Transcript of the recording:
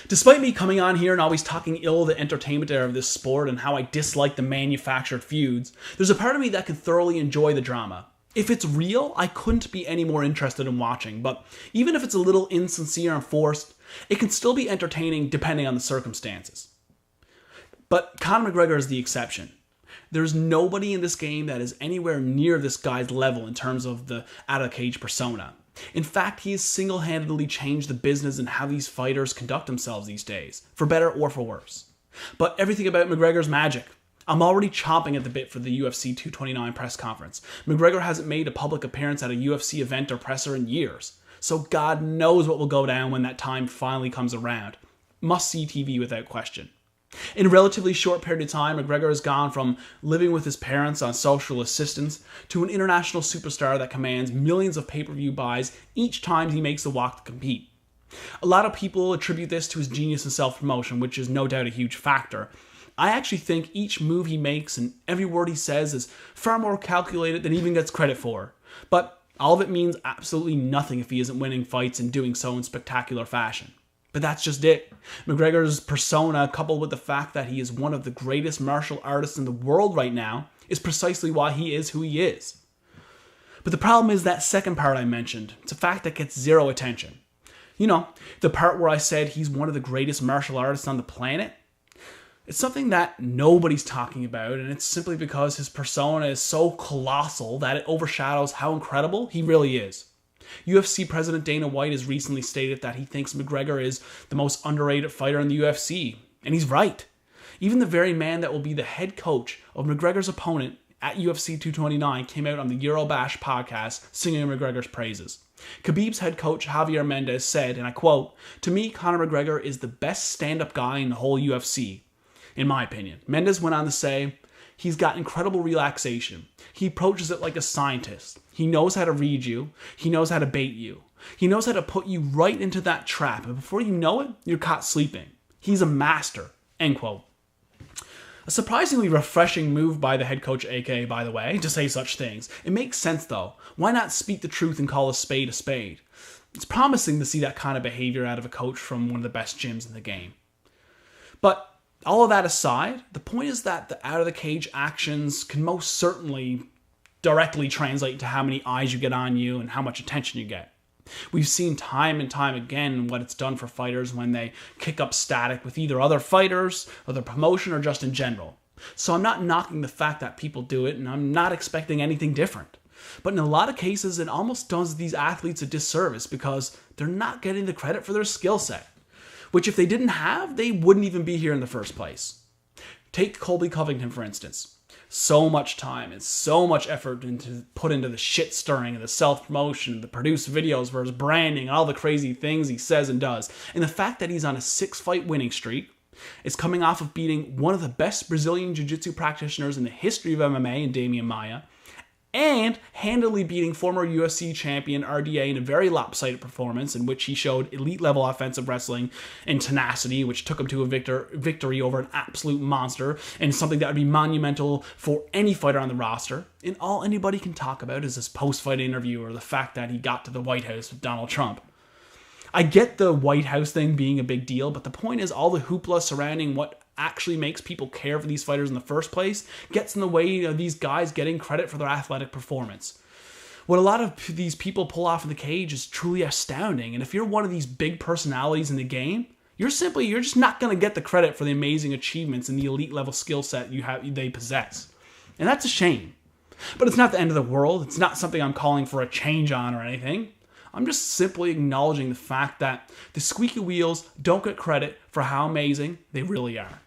Despite me coming on here and always talking ill of the entertainment era of this sport and how I dislike the manufactured feuds, there's a part of me that can thoroughly enjoy the drama. If it's real, I couldn't be any more interested in watching, but even if it's a little insincere and forced, it can still be entertaining depending on the circumstances. But Conor McGregor is the exception. There's nobody in this game that is anywhere near this guy's level in terms of the out-of-the-cage persona. In fact, he has single-handedly changed the business and how these fighters conduct themselves these days, for better or for worse. But everything about McGregor's magic. I'm already chomping at the bit for the UFC 229 press conference. McGregor hasn't made a public appearance at a UFC event or presser in years, so God knows what will go down when that time finally comes around. Must-see TV without question. In a relatively short period of time, McGregor has gone from living with his parents on social assistance to an international superstar that commands millions of pay-per-view buys each time he makes the walk to compete. A lot of people attribute this to his genius and self-promotion, which is no doubt a huge factor. I actually think each move he makes and every word he says is far more calculated than he even gets credit for. But all of it means absolutely nothing if he isn't winning fights and doing so in spectacular fashion. But that's just it. McGregor's persona, coupled with the fact that he is one of the greatest martial artists in the world right now, is precisely why he is who he is. But the problem is that second part I mentioned. It's a fact that gets zero attention. You know, the part where I said he's one of the greatest martial artists on the planet. It's something that nobody's talking about, and it's simply because his persona is so colossal that it overshadows how incredible he really is. UFC President Dana White has recently stated that he thinks McGregor is the most underrated fighter in the UFC, and he's right. Even the very man that will be the head coach of McGregor's opponent at UFC 229 came out on the Eurobash podcast singing McGregor's praises. Khabib's head coach Javier Mendez said, and I quote, "To me, Conor McGregor is the best stand-up guy in the whole UFC, in my opinion." Mendez went on to say, "He's got incredible relaxation. He approaches it like a scientist. He knows how to read you. He knows how to bait you. He knows how to put you right into that trap. And before you know it, you're caught sleeping. He's a master." End quote. A surprisingly refreshing move by the head coach, aka, by the way, to say such things. It makes sense though. Why not speak the truth and call a spade a spade? It's promising to see that kind of behavior out of a coach from one of the best gyms in the game. But all of that aside, the point is that the out-of-the-cage actions can most certainly directly translate to how many eyes you get on you and how much attention you get. We've seen time and time again what it's done for fighters when they kick up static with either other fighters, or their promotion, or just in general. So I'm not knocking the fact that people do it, and I'm not expecting anything different. But in a lot of cases, it almost does these athletes a disservice because they're not getting the credit for their skill set, which if they didn't have, they wouldn't even be here in the first place. Take Colby Covington, for instance. So much time and so much effort put into the shit stirring and the self-promotion and the produced videos for his branding, all the crazy things he says and does. And the fact that he's on a 6-fight winning streak, is coming off of beating one of the best Brazilian jiu-jitsu practitioners in the history of MMA in Damian Maia, and handily beating former UFC champion RDA in a very lopsided performance in which he showed elite-level offensive wrestling and tenacity, which took him to a victory over an absolute monster and something that would be monumental for any fighter on the roster. And all anybody can talk about is this post-fight interview or the fact that he got to the White House with Donald Trump. I get the White House thing being a big deal, but the point is all the hoopla surrounding what actually makes people care for these fighters in the first place gets in the way of these guys getting credit for their athletic performance. What a lot of these people pull off in the cage is truly astounding, and if you're one of these big personalities in the game, you're just not going to get the credit for the amazing achievements and the elite level skill set they possess. And that's a shame. But it's not the end of the world. It's not something I'm calling for a change on or anything. I'm just simply acknowledging the fact that the squeaky wheels don't get credit for how amazing they really are.